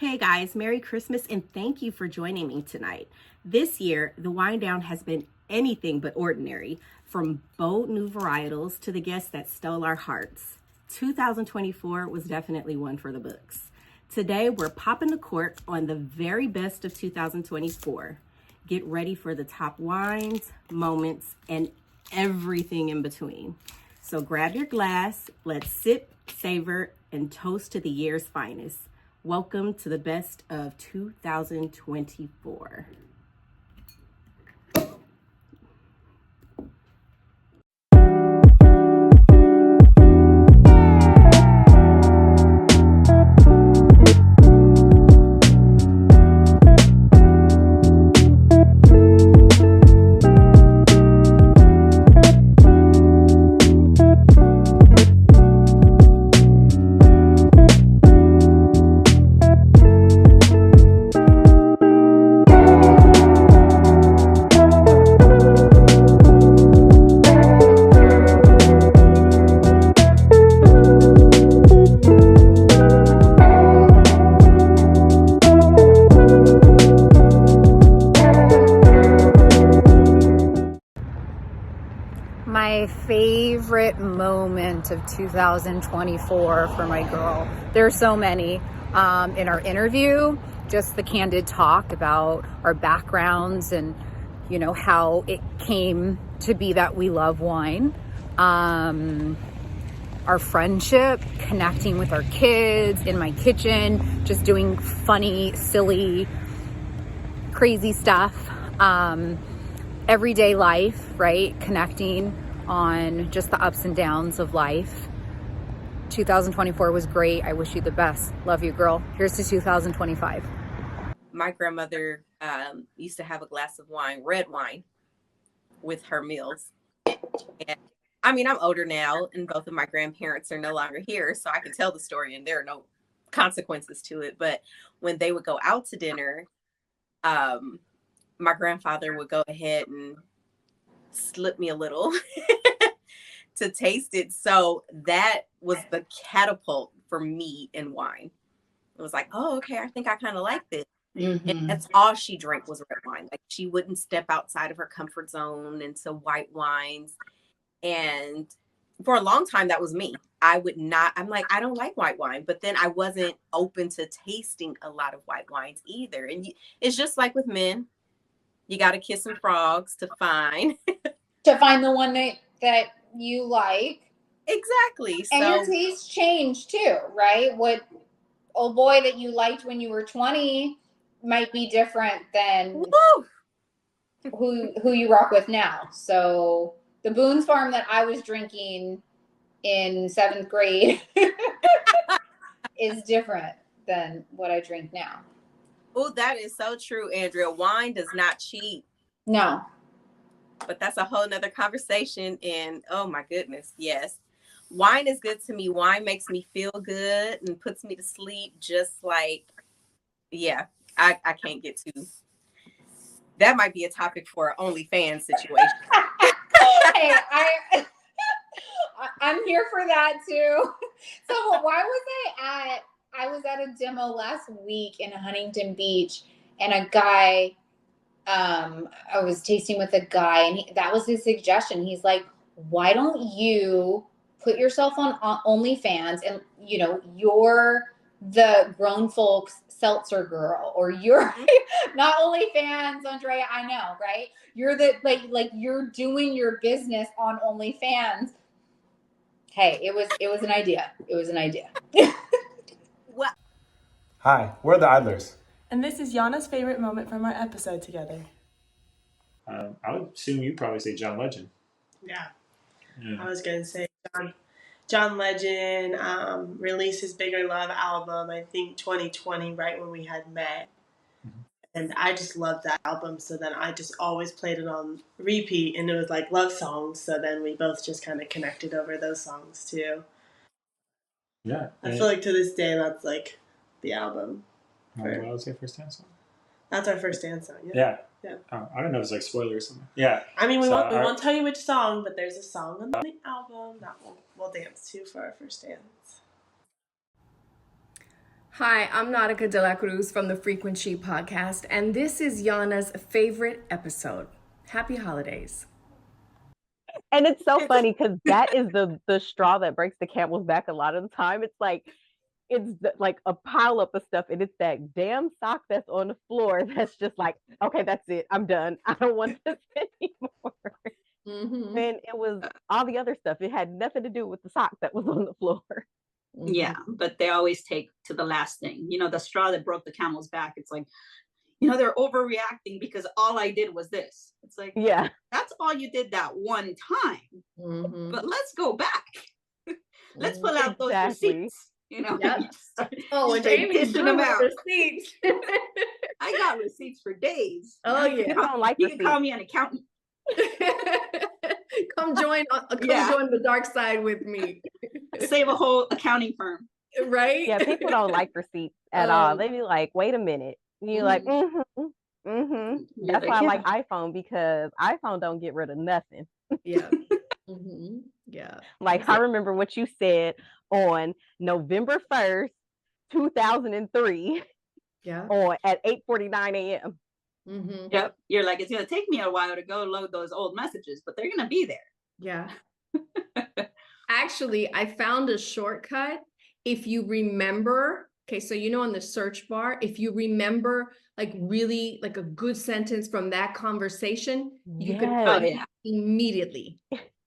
Hey guys, Merry Christmas and thank you for joining me tonight. This year, the Wine Down has been anything but ordinary, from bold new varietals to the guests that stole our hearts. 2024 was definitely one for the books. Today, we're popping the cork on the very best of 2024. Get ready for the top wines, moments, and everything in between. So grab your glass, let's sip, savor, and toast to the year's finest. Welcome to the best of 2024. My favorite moment of 2024 for my girl. There are so many. In our interview, just the candid talk about our backgrounds and, you know, how it came to be that we love wine. Our friendship, connecting with our kids in my kitchen, just doing funny, silly, crazy stuff. Everyday life, right? Connecting on just the ups and downs of life. 2024 was great. I wish you the best. Love you, girl. Here's to 2025. My grandmother used to have a glass of wine, red wine, with her meals. And I mean, I'm older now, and both of my grandparents are no longer here, so I can tell the story, and there are no consequences to it. But when they would go out to dinner, my grandfather would go ahead and slip me a little to taste it. So that was the catapult for me in wine. It was like, oh, okay, I think I kind of like this. Mm-hmm. And that's all she drank was red wine. Like, she wouldn't step outside of her comfort zone into white wines. And for a long time, that was me. I'm like, I don't like white wine. But then I wasn't open to tasting a lot of white wines either. And it's just like with men. You got to kiss some frogs to find the one that you like. Exactly. And your tastes change too, right? What old boy that you liked when you were 20 might be different than who you rock with now. So the Boone's Farm that I was drinking in 7th grade is different than what I drink now. Oh, that is so true, Andrea. Wine does not cheat. No. But that's a whole nother conversation. And oh my goodness, yes. Wine is good to me. Wine makes me feel good and puts me to sleep. Just like, yeah, I can't get to. That might be a topic for an OnlyFans situation. Hey, I'm here for that too. So why was I was at a demo last week in Huntington Beach, and a guy, I was tasting with a guy, and that was his suggestion. He's like, why don't you put yourself on OnlyFans, and, you know, you're the grown folks seltzer girl, or you're not OnlyFans, Andrea, I know, right? You're the, like you're doing your business on OnlyFans. Hey, it was an idea. It was an idea. Well, Hi, we're the Idlers. And this is Yana's favorite moment from our episode together. I would assume you'd probably say John Legend. Yeah. I was going to say John Legend released his Bigger Love album, I think 2020, right when we had met. Mm-hmm. And I just loved that album. So then I just always played it on repeat, and it was like love songs. So then we both just kind of connected over those songs too. Yeah. I feel like to this day, that's like the album. What was your first dance song? That's our first dance song. Yeah. I don't know if it's like spoiler or something. Yeah. I mean, we won't tell you which song, but there's a song on the album that we'll dance to for our first dance. Hi, I'm Nautica De La Cruz from the Frequency Podcast, and this is Yana's favorite episode. Happy holidays. And it's so funny because that is the straw that breaks the camel's back a lot of the time. It's like like a pile up of stuff, and it's that damn sock that's on the floor that's just like, okay, that's it. I'm done. I don't want this anymore. Mm-hmm. And it was all the other stuff. It had nothing to do with the sock that was on the floor. Mm-hmm. Yeah, but they always take to the last thing. You know, the straw that broke the camel's back. It's like, you know, they're overreacting because all I did was this. It's like, yeah, that's all you did that one time. Mm-hmm. But let's go back. Let's pull out those receipts. You know, yep. And Amy's dishing them out. Receipts. I got receipts for days. Oh yeah, I don't like. You can call me an accountant. Come join the dark side with me. Save a whole accounting firm. Right? Yeah, people don't like receipts at all. They be like, wait a minute. And you're like, That's why I like iPhone, because iPhone don't get rid of nothing. Yeah. Mm-hmm. Yeah. Like, I remember what you said on November 1st, 2003. Yeah. At 8:49 a.m. Mm-hmm. Yep. You're like, it's going to take me a while to go load those old messages, but they're going to be there. Yeah. Actually, I found a shortcut. If you remember, okay, so you know, on the search bar, if you remember like really like a good sentence from that conversation, you can put it immediately.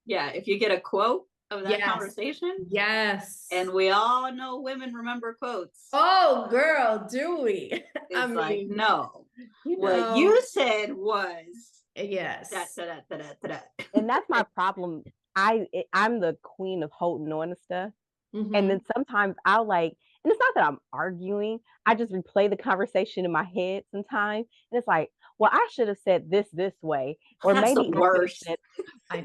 Yeah. If you get a quote of that conversation. Yes. And we all know women remember quotes. Oh, girl, do we? It's like, no. What you said was yes. And that's my problem. I'm the queen of holding on to stuff. Mm-hmm. And then sometimes I'll like, and it's not that I'm arguing, I just replay the conversation in my head sometimes. And it's like, well, I should have said this way. Or that's maybe the worst. I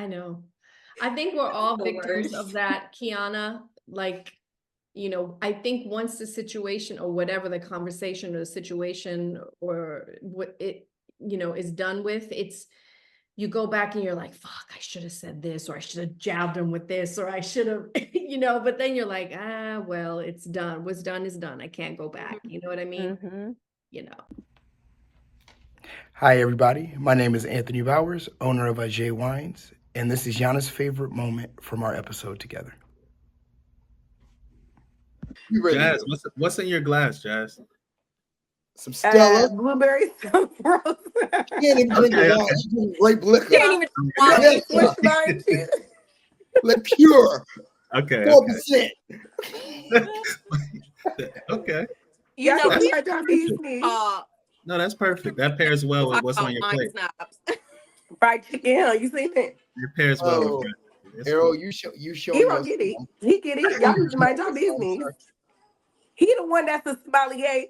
know. I think we're all victims of that, Kiana. Like, you know, I think once the situation or whatever the conversation or the situation or what it, you know, is done with, it's, you go back and you're like, fuck, I should have said this, or I should have jabbed him with this, or I should have, you know, but then you're like, well, it's done. What's done is done. I can't go back. You know what I mean? Mm-hmm. You know. Hi, everybody. My name is Anthony Bowers, owner of Ajay Wines, and this is Yana's favorite moment from our episode together. Jazz, what's in your glass, Jazz? Some Stella, blueberry, some rose. Can't even drink wine. Grape liquor. Can't even drink Le Pure. Okay. 4%. Okay. You know, no, that's perfect. That pairs well with what's on your plate. Fried chicken, you seen it? It pairs well with Errol, you show. He won't get it. He get it. Y'all just mind your business. He the one that's a sommelier.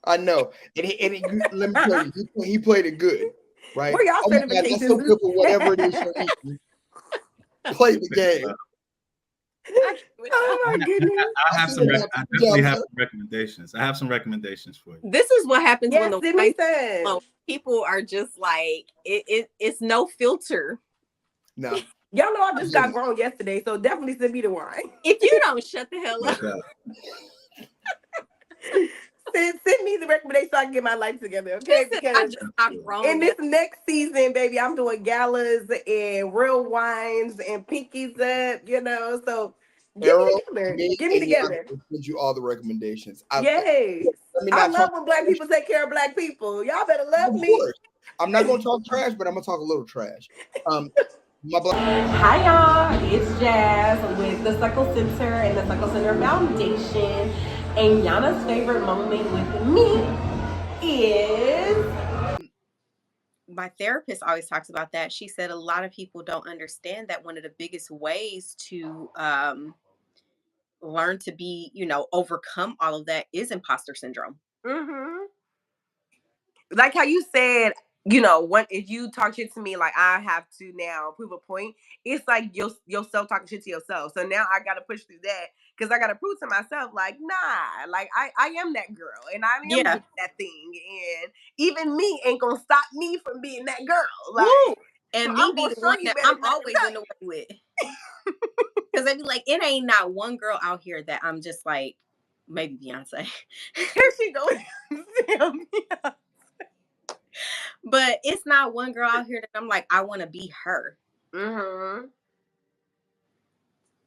I know, and let me tell you, he played it good, right? Where y'all certifications? That's so good for whatever it is you're eating. Play the game. Oh my goodness! I definitely have some recommendations. I have some recommendations for you. This is what happens when the people are just like it's no filter. No. Y'all know I just got grown yesterday, so definitely send me the wine. If you don't shut the hell up. Send me the recommendation so I can get my life together, okay? Because in this next season, baby, I'm doing galas and real wines and pinkies up, you know. So get me together. I'll send you all the recommendations. Yes. I love when Black people take care of Black people. Y'all better love me. I'm not gonna talk trash, but I'm gonna talk a little trash. Hi y'all, it's Jazz with the Suckle Center and the Suckle Center Foundation. And Yana's favorite moment with me is... My therapist always talks about that. She said a lot of people don't understand that one of the biggest ways to learn to be, you know, overcome all of that is imposter syndrome. Mm-hmm. Like how you said, you know, if you talk shit to me, like I have to now prove a point. It's like yourself talking shit to yourself. So now I got to push through that because I got to prove to myself, like, nah, like I am that girl and I am that thing. And even me ain't going to stop me from being that girl. Like, and me be the one that I'm always in the way with. Because they be like, it ain't not one girl out here that I'm just like, maybe Beyonce. Here she goes. But it's not one girl out here that I'm like, I want to be her. Mm-hmm.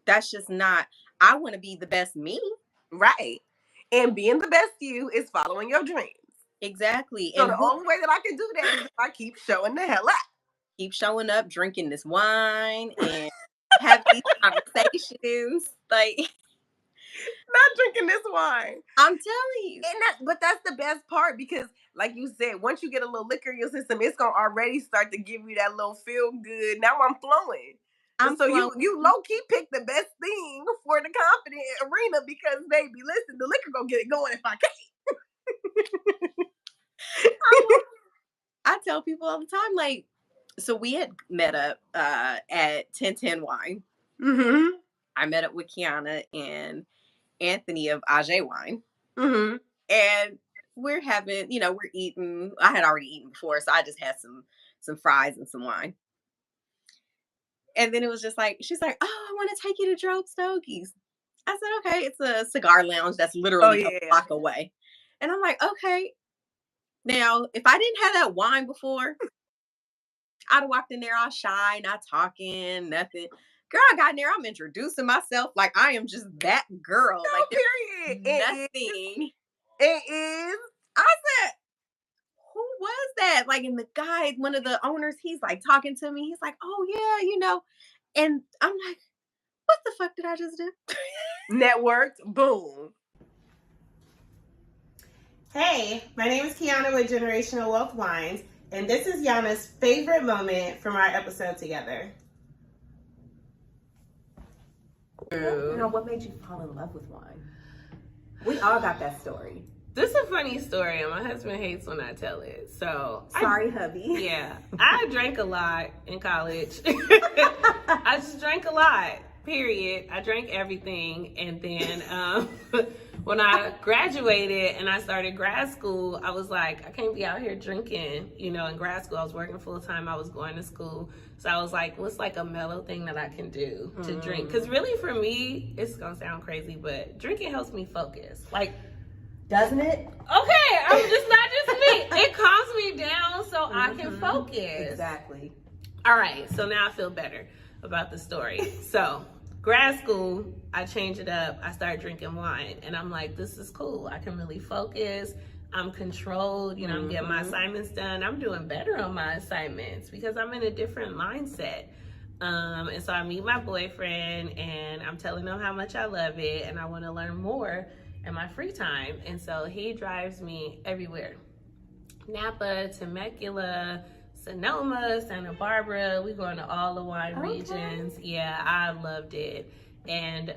That's just not, I want to be the best me. Right. And being the best you is following your dreams. Exactly. So and the only way that I can do that is if I keep showing the hell up. Keep showing up, drinking this wine, and have these conversations. Like, not drinking this wine. I'm telling you. But that's the best part because, like you said, once you get a little liquor in your system, it's gonna already start to give you that little feel good. Now I'm flowing. You low key pick the best thing for the confident arena because, baby, listen, the liquor gonna get it going if I can't. I tell people all the time, like, so we had met up at 1010 Wine. Mm-hmm. I met up with Kiana and Anthony of Ajay Wine. Mm-hmm. And we're having, we're eating. I had already eaten before, so I just had some fries and some wine. And then it was just like, she's like, oh, I want to take you to Drobe Stogies. I said, okay, it's a cigar lounge that's literally a block away. And I'm like, okay. Now, if I didn't have that wine before, I'd have walked in there all shy, not talking, nothing. Girl, I got in there, I'm introducing myself like I am just that girl. No, like, period. Nothing. It is. I said, who was that? Like, and the guy, one of the owners, he's like talking to me. He's like, oh, yeah, And I'm like, what the fuck did I just do? Networked. Boom. Hey, my name is Kiana with Generational Wealth Wines, and this is Yana's favorite moment from our episode together. What made you fall in love with wine? We all got that story. This is a funny story, and my husband hates when I tell it. So sorry, hubby. Yeah, I drank a lot in college. I just drank a lot. Period. I drank everything, and then when I graduated and I started grad school, I was like, I can't be out here drinking. In grad school, I was working full time. I was going to school, so I was like, what's like a mellow thing that I can do to drink? Because really, for me, it's gonna sound crazy, but drinking helps me focus. Like. Doesn't it? Okay, I'm just not just me. It calms me down so I can focus. Exactly. All right, so now I feel better about the story. So, grad school, I changed it up. I started drinking wine, and I'm like, this is cool. I can really focus. I'm controlled. I'm getting my assignments done. I'm doing better on my assignments because I'm in a different mindset. And so I meet my boyfriend, and I'm telling him how much I love it, and I want to learn more in my free time. And so he drives me everywhere. Napa, Temecula, Sonoma, Santa Barbara. We going to all the wine regions. Yeah, I loved it. And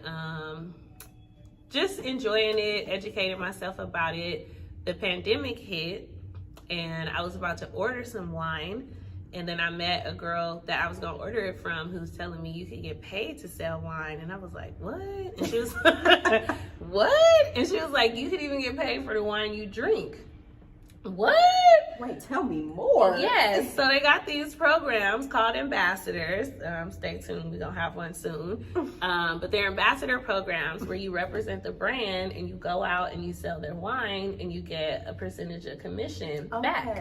just enjoying it, educating myself about it. The pandemic hit, and I was about to order some wine. And then I met a girl that I was gonna order it from who was telling me you could get paid to sell wine. And I was like, what? And she was like, what? And she was like, you could even get paid for the wine you drink. What? Wait, tell me more. Yes, so they got these programs called ambassadors. Stay tuned, we're gonna have one soon. But they're ambassador programs where you represent the brand and you go out and you sell their wine and you get a percentage of commission back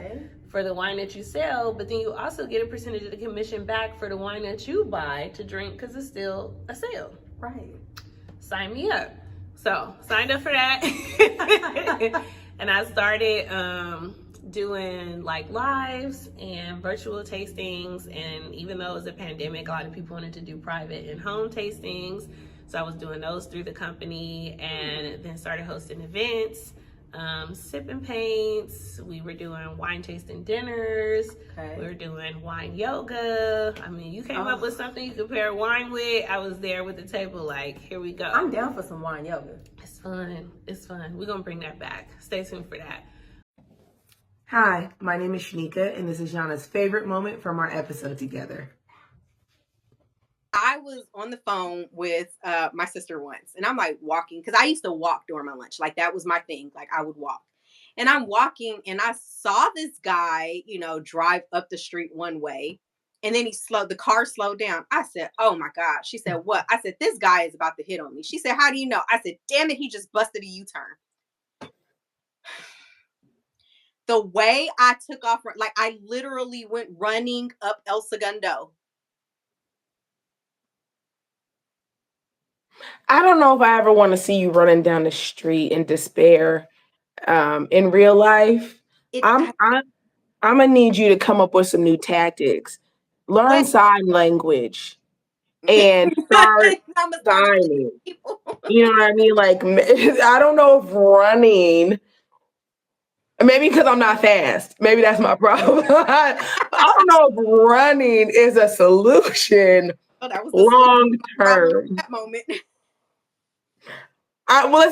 for the wine that you sell, but then you also get a percentage of the commission back for the wine that you buy to drink because it's still a sale. Right. Sign me up. So, signed up for that. And I started doing like lives and virtual tastings. And even though it was a pandemic, a lot of people wanted to do private and home tastings. So I was doing those through the company, and then started hosting events, sipping paints. We were doing wine tasting dinners. We were doing wine yoga. I mean, you came up with something you could pair wine with. I was there with the table like, here we go. I'm down for some wine yoga. It's fun. It's fun. We're going to bring that back. Stay tuned for that. Hi, my name is Shanika, and this is Yana's favorite moment from our episode together. I was on the phone with my sister once, and I'm like walking, because I used to walk during my lunch. Like, that was my thing. Like, I would walk. And I'm walking, and I saw this guy, drive up the street one way, And then the car slowed down. I said, oh my God. She said, what? I said, this guy is about to hit on me. She said, how do you know? I said, damn it, he just busted a U-turn. The way I took off, like I literally went running up El Segundo. I don't know if I ever want to see you running down the street in despair. In real life, I'm gonna need you to come up with some new tactics. Learn sign language and start signing. You know what I mean? Like, I don't know if running. Maybe because I'm not fast. Maybe that's my problem. I don't know if running is a solution long term. That moment.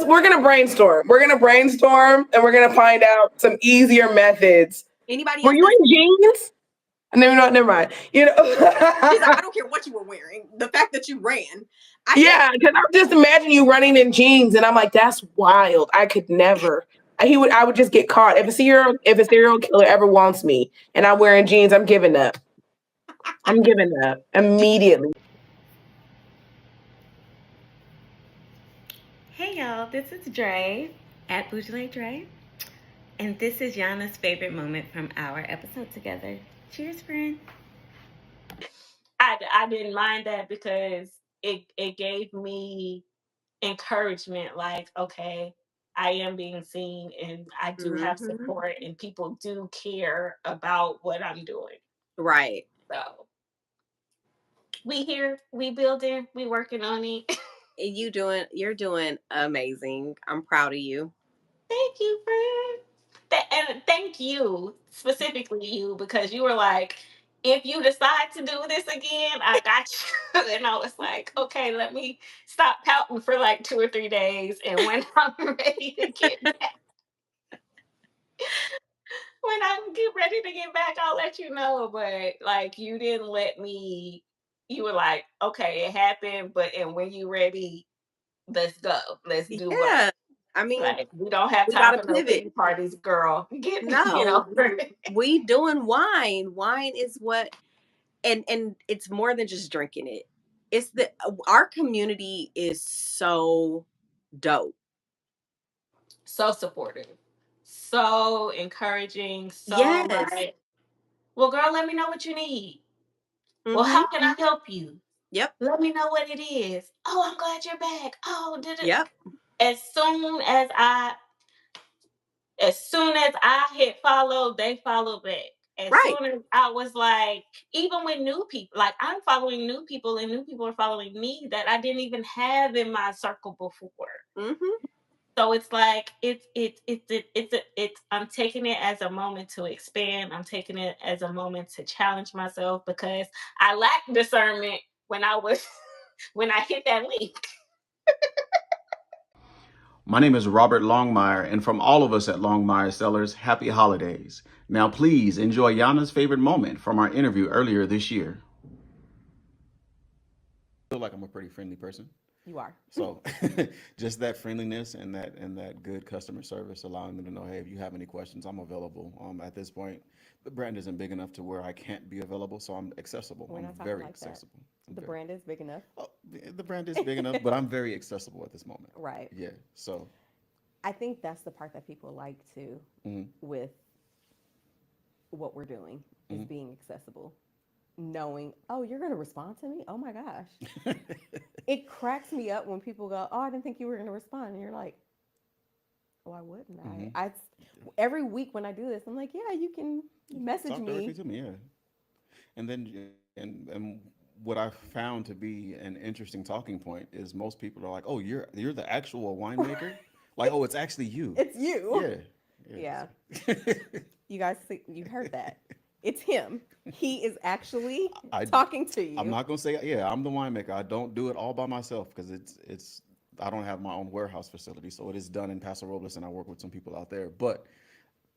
We're gonna brainstorm. We're gonna brainstorm, and we're gonna find out some easier methods. Anybody Were else? you in jeans? Never mind. You know, I don't care what you were wearing. The fact that you ran. Yeah, because I'm just imagining you running in jeans, and I'm like, that's wild. I could never. I would just get caught. If a serial killer ever wants me, and I'm wearing jeans, I'm giving up. I'm giving up immediately. Hey y'all, this is Dre at Boujale Dre, and this is Yana's favorite moment from our episode together. Cheers, friend. I didn't mind that because it gave me encouragement. Like, okay, I am being seen, and I do have support, and people do care about what I'm doing. Right. So we here, we building, we working on it. You're doing amazing. I'm proud of you. Thank you, friend. And thank you, specifically you, because you were like, if you decide to do this again, I got you. And I was like, okay, let me stop pouting for like 2 or 3 days. And when I'm ready to get back, when I get ready to get back, I'll let you know. But like, you didn't let me, you were like, okay, it happened. And when you ready, let's go. Let's do what? I mean, like, we don't have we time gotta for no pivot. pity parties, girl. Get No, over it. we doing wine. Wine is what, and it's more than just drinking it. It's our community is so dope. So supportive, so encouraging, so Yes. like, well, girl, let me know what you need. Well, how can I help you? Yep. Let me know what it is. Oh, I'm glad you're back. Oh, did it? Yep. As soon as I hit follow, they follow back. As soon as I was like, even with new people, like I'm following new people and new people are following me that I didn't even have in my circle before. So it's like I'm taking it as a moment to expand. I'm taking it as a moment to challenge myself because I lacked discernment when I hit that link. My name is Robert Longmire, and from all of us at Longmire Sellers, happy holidays. Now please enjoy Yana's favorite moment from our interview earlier this year. I feel like I'm a pretty friendly person. You are. So just that friendliness and that good customer service, allowing them to know, hey, if you have any questions, I'm available. At this point, the brand isn't big enough to where I can't be available, so I'm accessible. I'm very accessible. The brand is big enough. Oh, the brand is big enough, but I'm very accessible at this moment. Right. Yeah. So I think that's the part that people like too with what we're doing is being accessible. Knowing, oh, you're going to respond to me? Oh my gosh. It cracks me up when people go, oh, I didn't think you were going to respond. And you're like, why wouldn't I? Every week when I do this, I'm like, yeah, you can message talk me. directly to me, yeah. And then, and what I found to be an interesting talking point is most people are like, oh, you're the actual winemaker? Like, oh, it's actually you. It's you. Yeah. You guys, you heard that. It's him. He is actually talking to you. I'm not gonna say, yeah, I'm the winemaker. I don't do it all by myself because it's I don't have my own warehouse facility, so it is done in Paso Robles, and I work with some people out there. But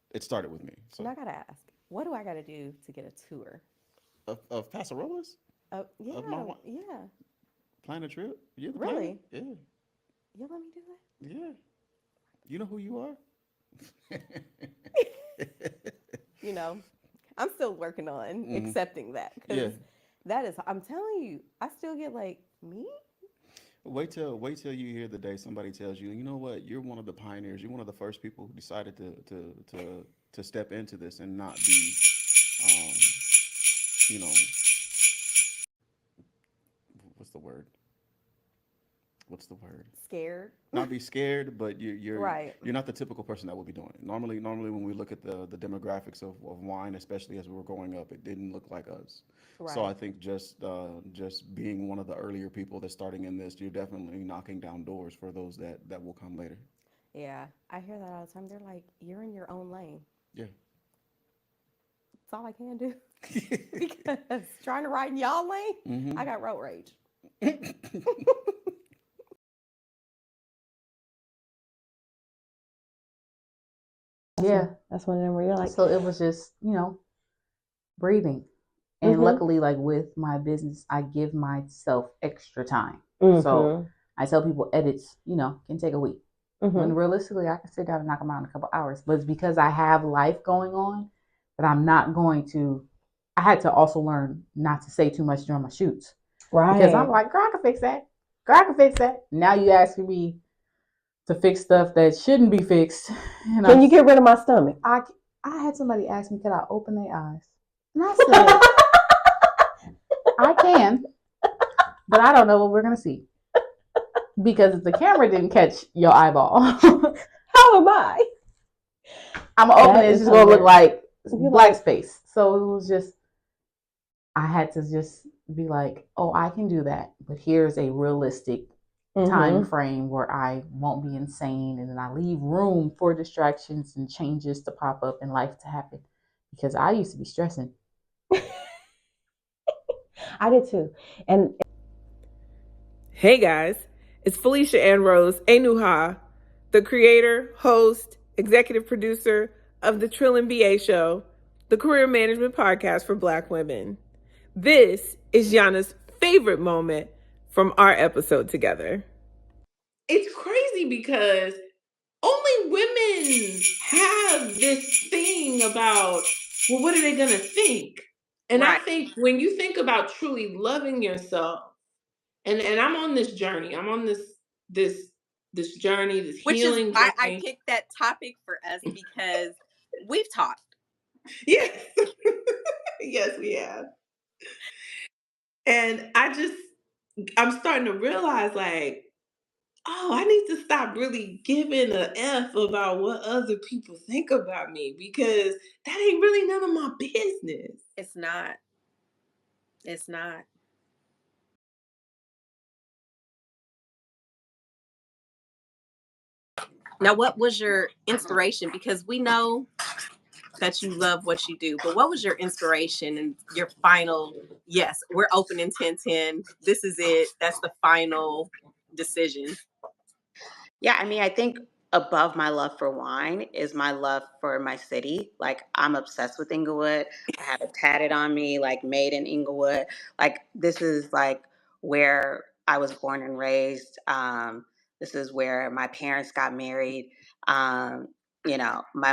it started with me. So and I gotta ask, what do I gotta do to get a tour of Paso Robles? Yeah, yeah. Plan a trip? You're the really? Planner? Yeah. You'll let me do that? Yeah. You know who you are. You know, I'm still working on accepting that because that is. I'm telling you, I still get like me. Wait till you hear the day somebody tells you, you know what, you're one of the pioneers. You're one of the first people who decided to step into this and not be, um, you know, what's the word? What's the word? Scared. Not be scared, but Right. you're not the typical person that would be doing it. Normally when we look at the demographics of wine, especially as we were growing up, it didn't look like us. So I Right. think just being one of the earlier people that's starting in this, you're definitely knocking down doors for those that will come later. Yeah, I hear that all the time. They're like, "You're in your own lane." Yeah. That's all I can do because trying to ride in y'all lane, Mm-hmm. I got road rage. Yeah. That's one of them where you're like, So it was just, breathing. And luckily, like with my business, I give myself extra time. So I tell people edits, can take a week. When realistically, I can sit down and knock them out in a couple hours. But it's because I have life going on that I'm not going to. I had to also learn not to say too much during my shoots. right. Because I'm like, girl, I can fix that. Girl, I can fix that. Now you asking me to fix stuff that shouldn't be fixed. And Can you get rid of my stomach? I had somebody ask me, could I open their eyes? And I said, I can, but I don't know what we're going to see. Because if the camera didn't catch your eyeball, How am I? I'm going to open That it. It's is just going to look like You're black like- space. So it was just, I had to just be like, oh, I can do that. But here's a realistic time frame where I won't be insane, and then I leave room for distractions and changes to pop up in life to happen, because I used to be stressing. I did too. And hey guys, it's Felicia Ann Rose Enuha, the creator, host, executive producer of the Trill and BA Show, the career management podcast for Black women. This is Yana's favorite moment from our episode together. It's crazy because only women have this thing about, well, what are they going to think? And I think when you think about truly loving yourself, and I'm on this journey. I'm on this journey, this Which healing is why journey. I picked that topic for us, because we've talked. Yes. Yes, we have. And I'm starting to realize, like, oh, I need to stop really giving a F about what other people think about me, because that ain't really none of my business. It's not. It's not. Now, what was your inspiration? Because we know that you love what you do, but what was your inspiration and your final, yes, we're opening 1010. This is it. That's the final decision. Yeah, I mean, I think above my love for wine is my love for my city. Like, I'm obsessed with Inglewood. I have it tatted on me, like, made in Inglewood. Like, this is like where I was born and raised. This is where my parents got married. My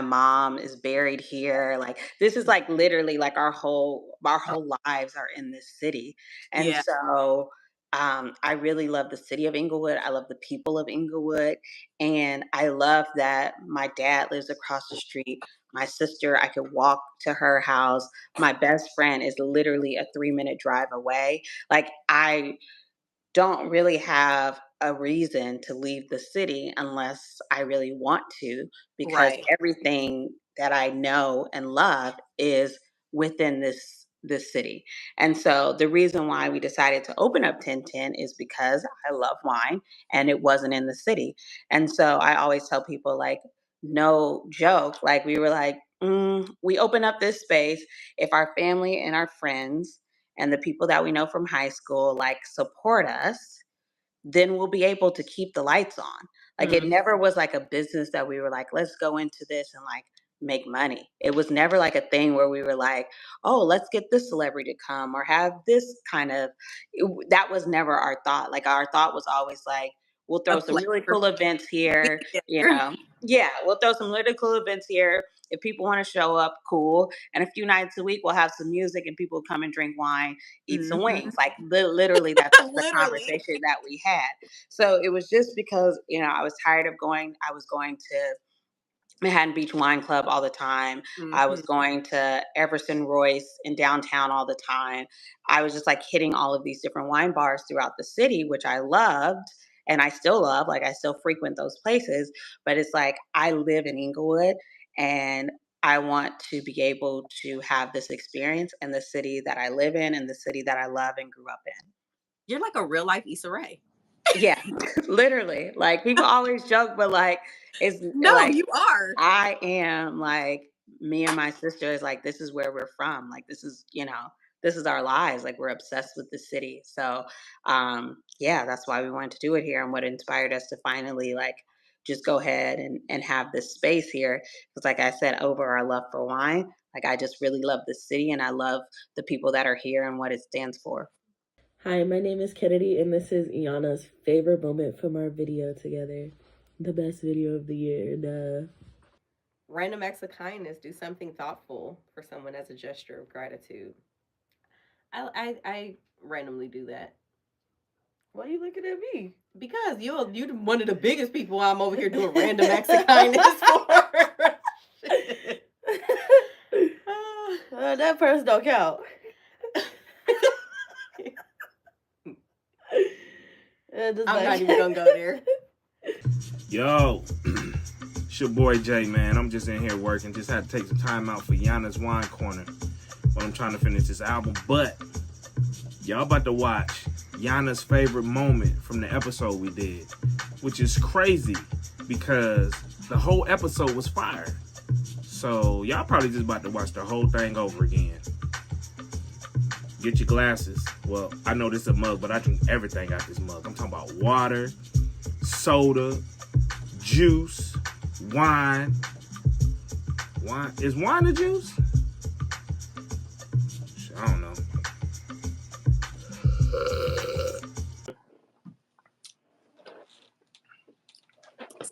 mom is buried here. Like, this is like literally like our whole lives are in this city. And Yeah. so I really love the city of Inglewood. I love the people of Inglewood. And I love that my dad lives across the street. My sister, I could walk to her house. My best friend is literally a 3-minute drive away. Like, I don't really have a reason to leave the city unless I really want to, because everything that I know and love is within this city. And so the reason why we decided to open up 1010 is because I love wine and it wasn't in the city. And so I always tell people, like, no joke, like, we were like, we open up this space if our family and our friends and the people that we know from high school, like, support us, then we'll be able to keep the lights on. Like, it never was like a business that we were like, let's go into this and like make money. It was never like a thing where we were like, oh, let's get this celebrity to come or have this kind of, that was never our thought. Like, our thought was always like, We'll throw some really cool events here. Yeah, we'll throw some really cool events here. If people want to show up, cool. And a few nights a week, we'll have some music and people come and drink wine, eat some wings. Like literally, that's the conversation that we had. So it was just because, I was tired of I was going to Manhattan Beach Wine Club all the time. I was going to Everson Royce in downtown all the time. I was just like hitting all of these different wine bars throughout the city, which I loved. And I still love, like I still frequent those places, but it's like I live in Inglewood and I want to be able to have this experience in the city that I live in and the city that I love and grew up in. You're like a real life Issa Rae. Yeah, literally. Like people always joke, but like it's you are. I am like me and my sister is like this is where we're from. Like this is this is our lives. Like we're obsessed with the city. So yeah, that's why we wanted to do it here and what inspired us to finally like just go ahead and have this space here. Because like I said, over our love for wine, like I just really love the city and I love the people that are here and what it stands for. Hi, my name is Kennedy, and this is Iana's favorite moment from our video together. The best video of the year, duh. Random acts of kindness. Do something thoughtful for someone as a gesture of gratitude. I randomly do that. Why are you looking at me? Because you're one of the biggest people I'm over here doing random acts of kindness for. That person don't count. I'm not even gonna go there. Yo, it's your boy Jay, man. I'm just in here working. Just had to take some time out for Yana's Wine Corner while I'm trying to finish this album. But y'all about to watch Yana's favorite moment from the episode we did, which is crazy because the whole episode was fire. So y'all probably just about to watch the whole thing over again. Get your glasses. Well, I know this is a mug, but I drink everything out this mug. I'm talking about water, soda, juice, wine. Wine is wine a juice? I don't know.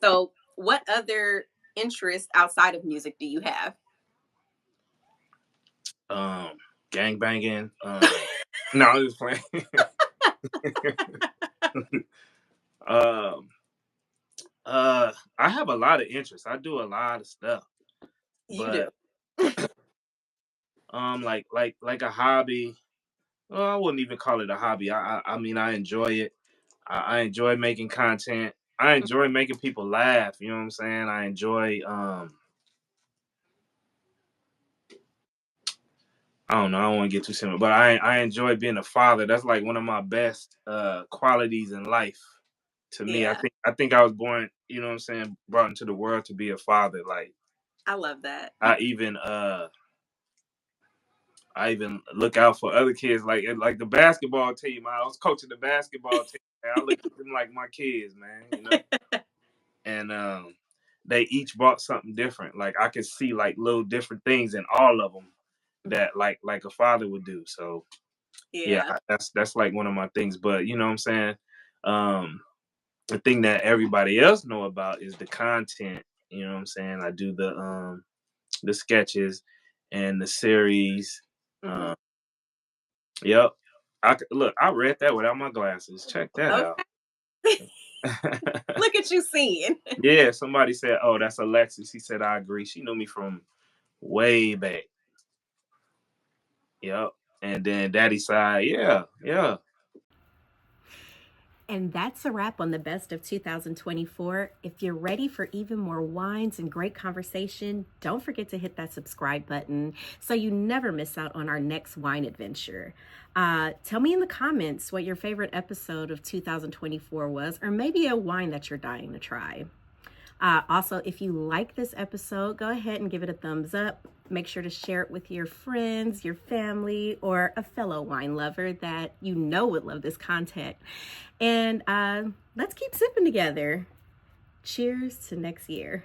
So, what other interests outside of music do you have? Gang banging. No, I'm just playing. I have a lot of interests. I do a lot of stuff. You do. Like a hobby. Well, I wouldn't even call it a hobby. I mean, I enjoy it. I enjoy making content. I enjoy making people laugh. You know what I'm saying? I enjoy. I don't know. I don't want to get too similar, but I enjoy being a father. That's like one of my best qualities in life. To me, Yeah. I think I was born. You know what I'm saying? Brought into the world to be a father. Like I love that. I even look out for other kids, like the basketball team. I was coaching the basketball team. Man. I look at them like my kids, man. You know, and they each brought something different. Like I could see like little different things in all of them that like a father would do. So yeah, that's like one of my things. But you know what I'm saying? The thing that everybody else know about is the content. You know what I'm saying? I do the sketches and the series. Yep. I read that without my glasses. Check that out. Look at you seeing. Yeah, somebody said, "Oh, that's Alexis." He said, "I agree." She knew me from way back. Yep. And then Daddy's side, yeah. And that's a wrap on the best of 2024. If you're ready for even more wines and great conversation, don't forget to hit that subscribe button so you never miss out on our next wine adventure. Tell me in the comments what your favorite episode of 2024 was, or maybe a wine that you're dying to try. Also, if you like this episode, go ahead and give it a thumbs up. Make sure to share it with your friends, your family, or a fellow wine lover that you know would love this content. And let's keep sipping together. Cheers to next year.